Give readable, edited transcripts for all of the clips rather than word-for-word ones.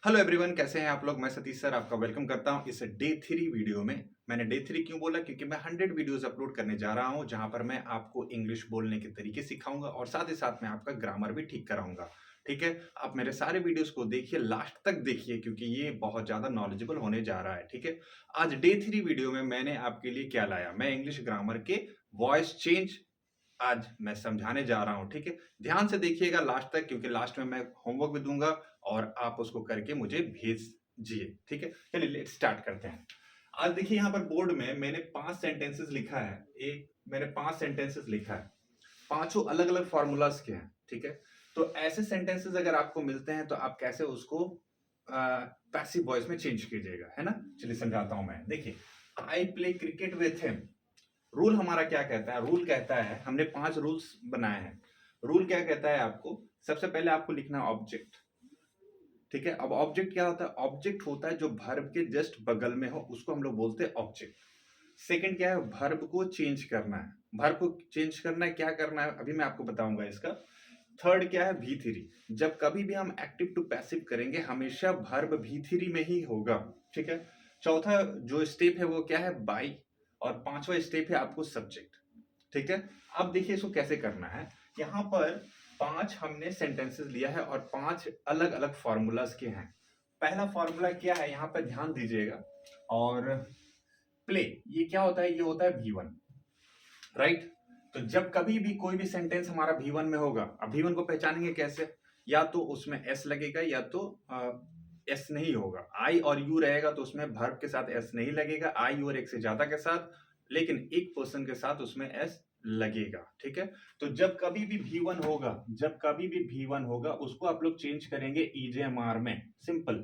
Hello everyone, कैसे हैं आप लोग। मैं सतीश सर आपका वेलकम करता हूं इस डे 3 वीडियो में। मैंने डे 3 क्यों बोला, क्योंकि मैं 100 वीडियोस अपलोड करने जा रहा हूं जहां पर मैं आपको इंग्लिश बोलने के तरीके सिखाऊंगा और साथ ही साथ मैं आपका ग्रामर भी ठीक कराऊंगा। ठीक है, आप मेरे सारे वीडियोस को देखिए, लास्ट तक देखिए, क्योंकि ये बहुत ज्यादा नॉलेजेबल होने जा रहा है। ठीक है, आज डे 3 वीडियो में मैंने आपके लिए क्या लाया, मैं इंग्लिश ग्रामर के वॉइस चेंज आज मैं समझाने जा रहा हूं। ठीक है, ध्यान से देखिएगा लास्ट तक, क्योंकि लास्ट में मैं होमवर्क भी दूंगा और आप उसको करके मुझे भेजिए। ठीक है, चलिए लेट्स स्टार्ट करते हैं। आज देखिए यहाँ पर बोर्ड में मैंने 5 सेंटेंसेस लिखा है। एक मैंने 5 सेंटेंसेस लिखा है, पांचों अलग अलग फॉर्मूलाज के हैं। ठीक है, तो ऐसे सेंटेंसेस अगर आपको मिलते हैं तो आप कैसे उसको पैसिव वॉइस में चेंज कीजिएगा, है ना। चलिए समझाता हूं मैं। देखिए, I play cricket with him. Rule हमारा क्या कहता है, रूल कहता है, हमने 5 रूल्स बनाए हैं। रूल क्या कहता है आपको, सबसे पहले आपको लिखना है ऑब्जेक्ट। ठीक है, अब ऑब्जेक्ट क्या होता है, ऑब्जेक्ट होता है जो वर्ब के जस्ट बगल में हो, उसको हम लोग बोलते हैं ऑब्जेक्ट। सेकंड क्या है, वर्ब को चेंज करना है। वर्ब को चेंज करना है, क्या करना है अभी मैं आपको बताऊंगा इसका। थर्ड क्या है, V3। जब कभी भी हम एक्टिव टू पैसिव करेंगे हमेशा वर्ब V3 में ही होगा। ठीक है, चौथा जो स्टेप है वो क्या है, बाई। और पांचवा स्टेप है आपको सब्जेक्ट। ठीक है, अब देखिए इसको कैसे करना है। यहाँ पर 5 हमने सेंटेंसेस लिया है और 5 अलग अलग फॉर्मूलाज के हैं। पहला फॉर्मूला क्या है, यहाँ पर ध्यान दीजिएगा। और प्ले, ये क्या होता है, ये होता है V1, राइट। तो जब कभी भी कोई भी सेंटेंस हमारा V1 में होगा, अब V1 को पहचानेंगे कैसे, या तो उसमें S लगेगा या तो S नहीं होगा। I और U रहेगा तो उसमें वर्ब के साथ S नहीं लगेगा, I और एक से ज्यादा के साथ, लेकिन एक पर्सन के साथ उसमें S लगेगा। ठीक है, तो जब कभी भी V1 होगा, जब कभी भी V1 होगा उसको आप लोग चेंज करेंगे EJMR में। सिंपल,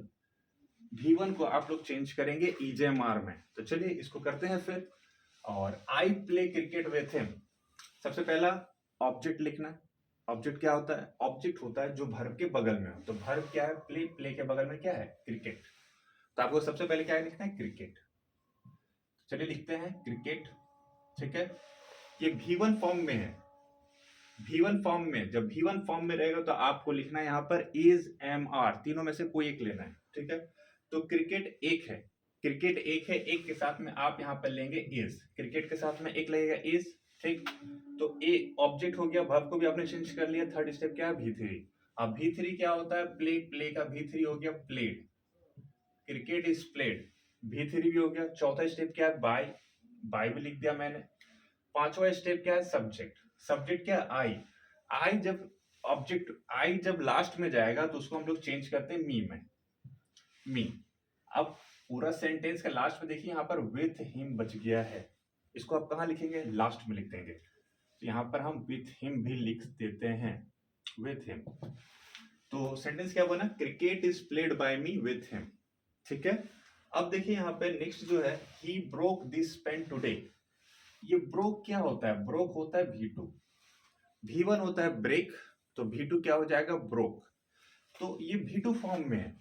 V1 को आप लोग चेंज करेंगे EJMR में। तो चलिए इसको करते हैं फिर। और I play cricket with him, सबसे पहला ऑब्जेक्ट लिखना है। ऑब्जेक्ट क्या होता है, ऑब्जेक्ट होता है जो वर्ब के बगल में हो। तो वर्ब क्या है, प्ले, प्ले के बगल में क्या है, क्रिकेट। तो आपको सबसे पहले क्या लिखना है, क्रिकेट। चलिए लिखते हैं क्रिकेट। ठीक है, ये V1 फॉर्म में है। V1 फॉर्म में, जब V1 फॉर्म में रहेगा तो आपको लिखना है यहाँ पर इज एम आर, तीनों में से कोई एक लेना है। ठीक है, तो क्रिकेट एक है, क्रिकेट एक है, एक के साथ में आप यहाँ पर लेंगे इज, क्रिकेट के साथ में एक लगेगा इज। ठीक, तो ए ऑब्जेक्ट हो गया, वर्ब को भी आपने चेंज कर लिया। थर्ड स्टेप क्या है, V3। अब V3 क्या होता है, प्ले, प्ले का V3 हो गया played, cricket is played, V3 भी हो गया। चौथा स्टेप क्या है, बाय, बाय भी लिख दिया मैंने। पांचवा स्टेप क्या है, सब्जेक्ट। सब्जेक्ट क्या है, आई। आई जब ऑब्जेक्ट, आई जब लास्ट में जाएगा तो उसको हम लोग चेंज करते हैं मी में, मी। अब पूरा सेंटेंस का लास्ट में देखिए यहाँ पर विथ हिम बच गया है, इसको आप कहाँ लिखेंगे, लास्ट में लिख देंगे। तो यहाँ पर हम विथ हिम भी लिख देते हैं, विथ हिम। तो सेंटेंस क्या बना, cricket is played by me with him. ठीक है, अब देखिए यहाँ पे नेक्स्ट जो है, he broke this pen today. ये ब्रोक क्या होता है, ब्रोक होता है V2। V1 होता है ब्रेक, तो V2 क्या हो जाएगा, ब्रोक। तो ये V2 फॉर्म में है।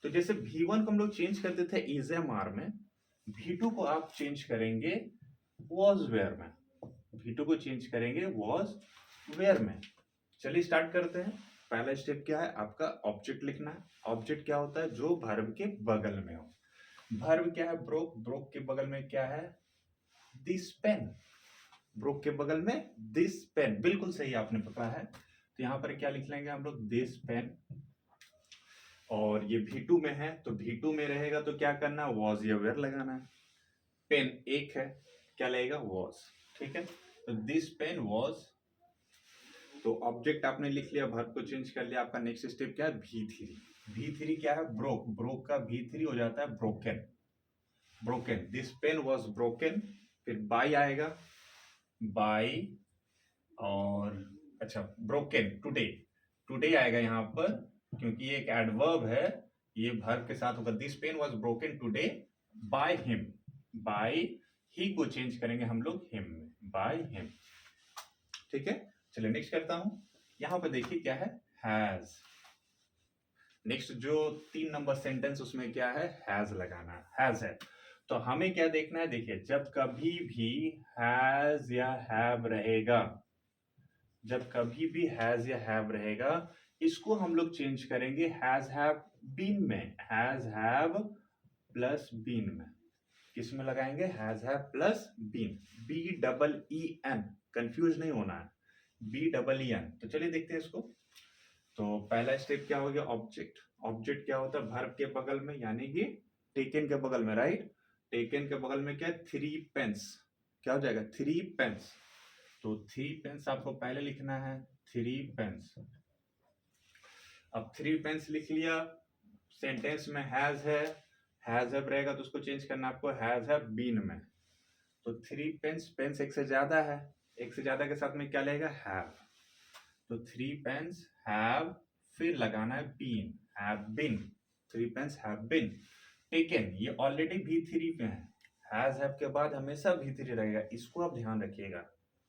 तो जैसे V1 को हम लोग चेंज करते थे EJMR में, V2 को आप चेंज करेंगे was where में, V2 को चेंज करेंगे was where में। चलिए स्टार्ट करते हैं। पहला स्टेप क्या है आपका, ऑब्जेक्ट लिखना है। ऑब्जेक्ट क्या होता है, जो वर्ब के बगल में हो। वर्ब क्या है, ब्रोक, ब्रोक के बगल में क्या है, दिस पेन, ब्रोक के बगल में दिस पेन, बिल्कुल सही आपने पकड़ा है। तो यहां पर क्या लिख लेंगे हम लोग, दिस पेन। और ये V2 में है, तो V2 में रहेगा तो क्या करना है, वॉज या वेयर लगाना है। पेन एक है, क्या लगेगा, वॉज। ठीक है, तो दिस पेन वॉज। तो ऑब्जेक्ट आपने लिख लिया, वर्ब को चेंज कर लिया। आपका नेक्स्ट स्टेप क्या है, V3। V3 क्या है, ब्रोक, ब्रोक का V3 हो जाता है broken, broken, this pen was broken. फिर बाई आएगा, बाई। और अच्छा, ब्रोकन टुडे, टुडे आएगा यहाँ पर, क्योंकि ये एक एडवर्ब है, ये वर्ब के साथ होगा। This pen was broken today by him, by he को चेंज करेंगे हम लोग हिम में, बाय हिम। ठीक है, चलिए नेक्स्ट करता हूं। यहाँ पर देखिए क्या है, हैज। नेक्स्ट जो 3 नंबर सेंटेंस, उसमें क्या है, हैज लगाना, हैज है। तो हमें क्या देखना है, देखिए जब कभी भी हैज या हैव रहेगा, जब कभी भी हैज या हैव रहेगा, इसको हम लोग चेंज करेंगे हैज हैव बीन में, हैज हैव प्लस बीन में, किस में लगाएंगे, has have plus been, BEEN, confuse नहीं होना है, BEEN। तो चलिए देखते हैं इसको। तो पहला स्टेप क्या हो गया, ऑब्जेक्ट। ऑब्जेक्ट क्या होता है, वर्ब के बगल में, यानी कि टेकन के बगल में, राइट। टेकन के बगल में क्या है, 3 पेन्स, क्या हो जाएगा, 3 पेन्स। तो 3 पेन्स आपको पहले लिखना है, 3 पेन्स। अब 3 पेन्स लिख लिया, सेंटेंस में हैज है, हैज हैव रहेगा तो उसको चेंज करना आपको, हैज हैव बीन में। तो 3 पेन्स, पेन्स एक से ज्यादा है, एक से ज्यादा के साथ में क्या लगेगा, हैव। तो 3 पेन्स हैव, फिर लगाना है been, have been, 3 pens have been taken. ये ऑलरेडी V3 पे है, हैज हैव के बाद हमेशा V3 रहेगा, इसको आप ध्यान रखिएगा,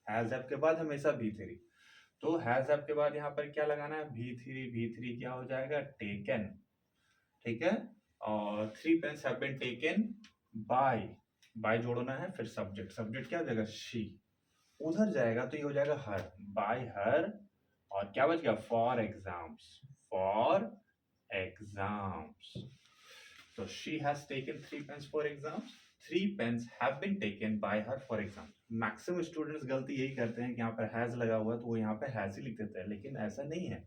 हैज हैव के बाद हमेशा V3। तो हैज हैव के बाद यहाँ पर क्या लगाना है, V3, V3 क्या हो जाएगा, टेकन, ठीक है। और 3 pens have been taken by, by जोड़ना है, फिर सब्जेक्ट, सब्जेक्ट क्या हो जाएगा, शी, उधर जाएगा तो ये हो जाएगा हर, बाय हर। और क्या बच गया, फॉर एग्जाम्स, फॉर एग्जाम्स। तो she has taken 3 pens for exams, 3 pens have been taken by her for exams. Maximum students गलती यही करते हैं कि यहाँ पर हैज लगा हुआ है तो वो यहाँ पे हैज ही लिख देते हैं, लेकिन ऐसा नहीं है।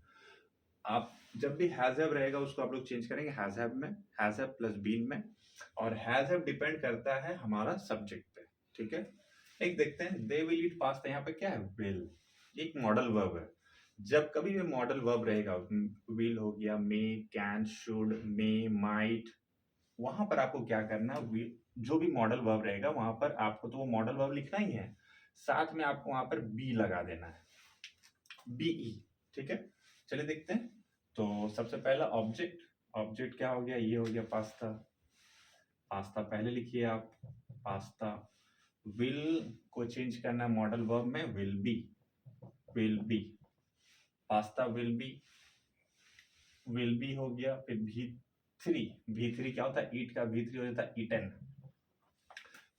आप जब भी हैज हैव रहेगा उसको आप लोग चेंज करेंगे हैज हैव में, हैज हैव प्लस बीन में। और हैज हैव डिपेंड करता है हमारा सब्जेक्ट पे, ठीक है। एक देखते हैं, दे विल ईट पास्ता, यहाँ पे क्या है, विल, एक मॉडल वर्ब है। जब कभी भी मॉडल वर्ब रहेगा, विल हो गया, मे, कैन, शुड, मे, माइट, वहां पर आपको क्या करना है, जो भी मॉडल वर्ब रहेगा वहां पर आपको तो वो मॉडल वर्ब लिखना ही है, साथ में आपको वहां पर बी लगा देना है, BE, ठीक है। चलिए देखते हैं। तो सबसे पहला ऑब्जेक्ट, ऑब्जेक्ट क्या हो गया, ये हो गया पास्ता, पास्ता पहले लिखिए आप, पास्ता। विल को चेंज करना है मॉडल वर्ब में, will be, will be, pasta will be हो गया। फिर V3, V3 क्या होता है, ईट का V3 हो जाता है ईटन।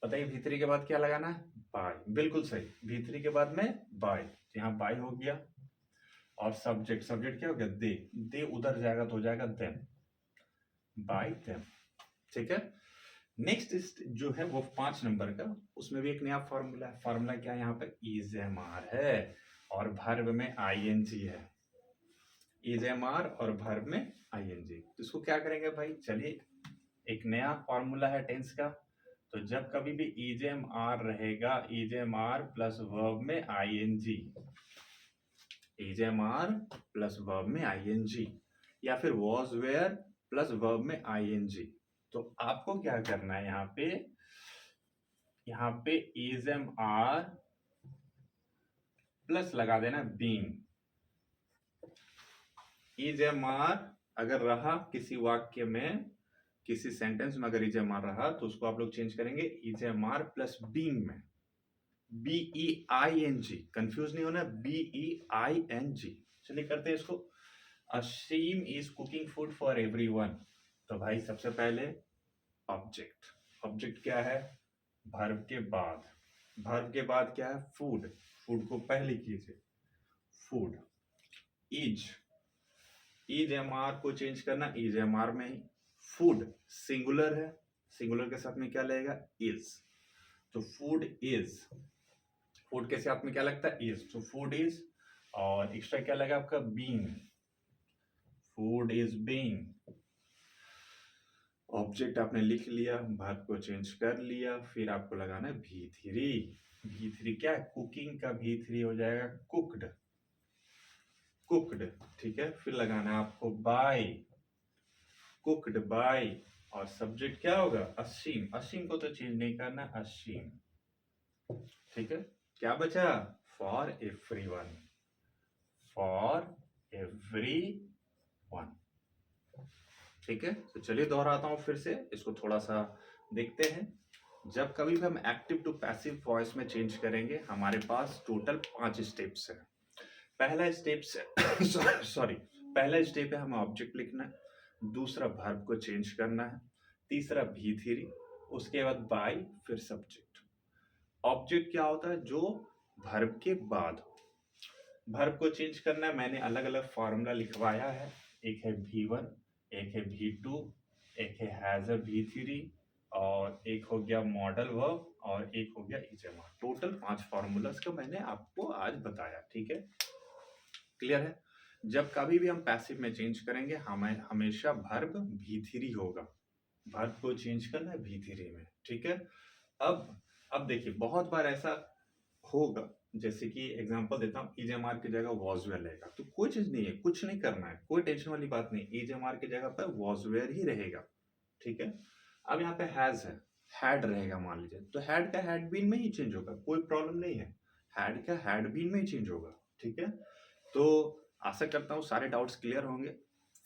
बताइए V3 के बाद क्या लगाना है, बाय, बिल्कुल सही, V3 के बाद में बाय, यहाँ बाय हो गया। और सब्जेक्ट, सब्जेक्ट क्या हो गया, दे उधर जाएगा तो हो जाएगा देम, बाय देम, ठीक है। नेक्स्ट जो है वो 5 नंबर का, उसमें भी एक नया फॉर्मूला है। फॉर्मूला क्या है, यहाँ पे इज एम आर है और वर्ब में ING है, इज एम आर और वर्ब में ING। तो इसको क्या करेंगे भाई, चलिए एक नया फॉर्मूला है टेंस का। तो जब कभी भी इज एम आर रहेगा, is am are plus verb में ING, is am are plus verb में ING, या फिर वॉज वेयर प्लस वर्ब में ING। तो आपको क्या करना है, यहाँ पे इज एम आर प्लस लगा देना बीन। इज एम आर अगर रहा किसी वाक्य में, किसी सेंटेंस में अगर इज एम आर रहा तो उसको आप लोग चेंज करेंगे is am are plus been में, BEING, कंफ्यूज नहीं होना, BEING। चलिए करते हैं इसको। Aseem is cooking food for everyone. तो भाई सबसे पहले ऑब्जेक्ट, ऑब्जेक्ट क्या है, वर्ब के बाद, वर्ब के बाद क्या है, फूड, फूड को पहले कीजिए, फूड। इज एम आर को चेंज करना, इज एम आर में ही, फूड सिंगुलर है, सिंगुलर के साथ में क्या लगेगा, इज। तो फूड इज, फूड के साथ में क्या लगता है, इज, तो फूड इज। और एक्स्ट्रा क्या लगा आपका, been, food is been. Object आपने लिख लिया, वर्ब को चेंज कर लिया, फिर आपको लगाना है V3। V3 क्या है, कुकिंग का V3 हो जाएगा कुक्ड, कुक्ड, ठीक है। फिर लगाना है आपको बाय, कुक्ड बाय। और सब्जेक्ट क्या होगा, असीम, असीम को तो चेंज नहीं करना, असीम, ठीक है। क्या बचा, फॉर एवरीवन, फॉर एवरीवन, ठीक है। तो चलिए दोहराता हूं फिर से, इसको थोड़ा सा देखते हैं। जब कभी भी हम एक्टिव टू पैसिव वॉइस में चेंज करेंगे, हमारे पास टोटल 5 स्टेप्स है। पहला स्टेप सॉरी, पहला स्टेप है हमें ऑब्जेक्ट लिखना है, दूसरा वर्ब को चेंज करना है, तीसरा V3, उसके बाद बाय, फिर सब्जेक्ट। ऑब्जेक्ट क्या होता है, जो वर्ब के बाद हो। वर्ब को चेंज करना है, मैंने अलग अलग फॉर्मूला लिखवाया है, एक है V1, एक है V2, एक है हैज़ अ V3 और एक हो गया मॉडल वर्ब और एक हो गया इजेमा। टोटल 5 फ़ॉर्मूलाज़ का मैंने आपको आज बताया, ठीक है? क्लियर है? जब कभी भी हम पैसिव में चेंज करेंगे हमें हमेशा वर्ब V3 होगा। वर्ब को चेंज करना है V3 में, ठीक है? अब देखिए बहुत बार ऐसा होगा, जैसे कि एग्जांपल देता हूँ, ईजेएमआर की जगह वॉज वेयर रहेगा, तो कोई चीज़ नहीं है, कुछ नहीं करना है, कोई टेंशन वाली बात नहीं, ईजेएमआर की जगह पर वॉज वेयर ही रहेगा, ठीक है? अब यहाँ पे हैज़ है, हैड रहेगा मान लीजिए, तो हैड का हैड बीन में ही चेंज होगा, कोई प्रॉब्लम नहीं है, हैड का हैड बीन में ही चेंज होगा, ठीक है? तो आशा करता हूँ सारे डाउट्स क्लियर होंगे।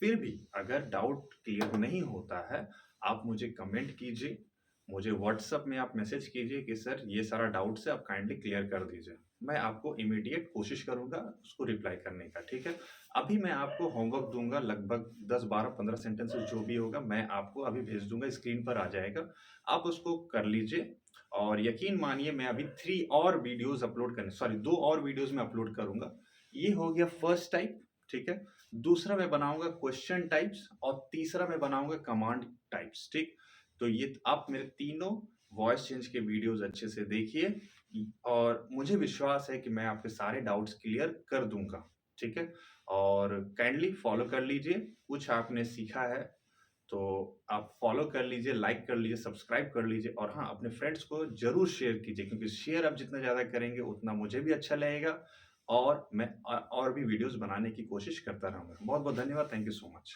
फिर भी अगर डाउट क्लियर नहीं होता है, आप मुझे कमेंट कीजिए, मुझे व्हाट्सएप में आप मैसेज कीजिए कि सर ये सारा डाउट्स है, आप काइंडली क्लियर कर दीजिए। मैं आपको इमीडिएट कोशिश करूँगा उसको रिप्लाई करने का, ठीक है? अभी मैं आपको होमवर्क दूँगा, लगभग 10, 12, 15 सेंटेंसेस जो भी होगा मैं आपको अभी भेज दूँगा, स्क्रीन पर आ जाएगा। आप उसको कर लीजिए और यकीन मानिए मैं अभी 3 और वीडियोज़ अपलोड करने, सॉरी 2 और वीडियोज़ मैं अपलोड करूँगा। ये हो गया फर्स्ट टाइप, ठीक है? दूसरा मैं बनाऊँगा क्वेश्चन टाइप्स और तीसरा मैं बनाऊँगा कमांड टाइप्स, ठीक? तो ये आप मेरे तीनों वॉइस चेंज के वीडियोज़ अच्छे से देखिए और मुझे विश्वास है कि मैं आपके सारे डाउट्स क्लियर कर दूँगा, ठीक है? और काइंडली फॉलो कर लीजिए, कुछ आपने सीखा है तो आप फॉलो कर लीजिए, लाइक कर लीजिए, सब्सक्राइब कर लीजिए और हाँ, अपने फ्रेंड्स को ज़रूर शेयर कीजिए क्योंकि शेयर आप जितना ज़्यादा करेंगे उतना मुझे भी अच्छा लगेगा और मैं और भी वीडियोज़ बनाने की कोशिश करता रहूँगा। बहुत-बहुत धन्यवाद। Thank you so much.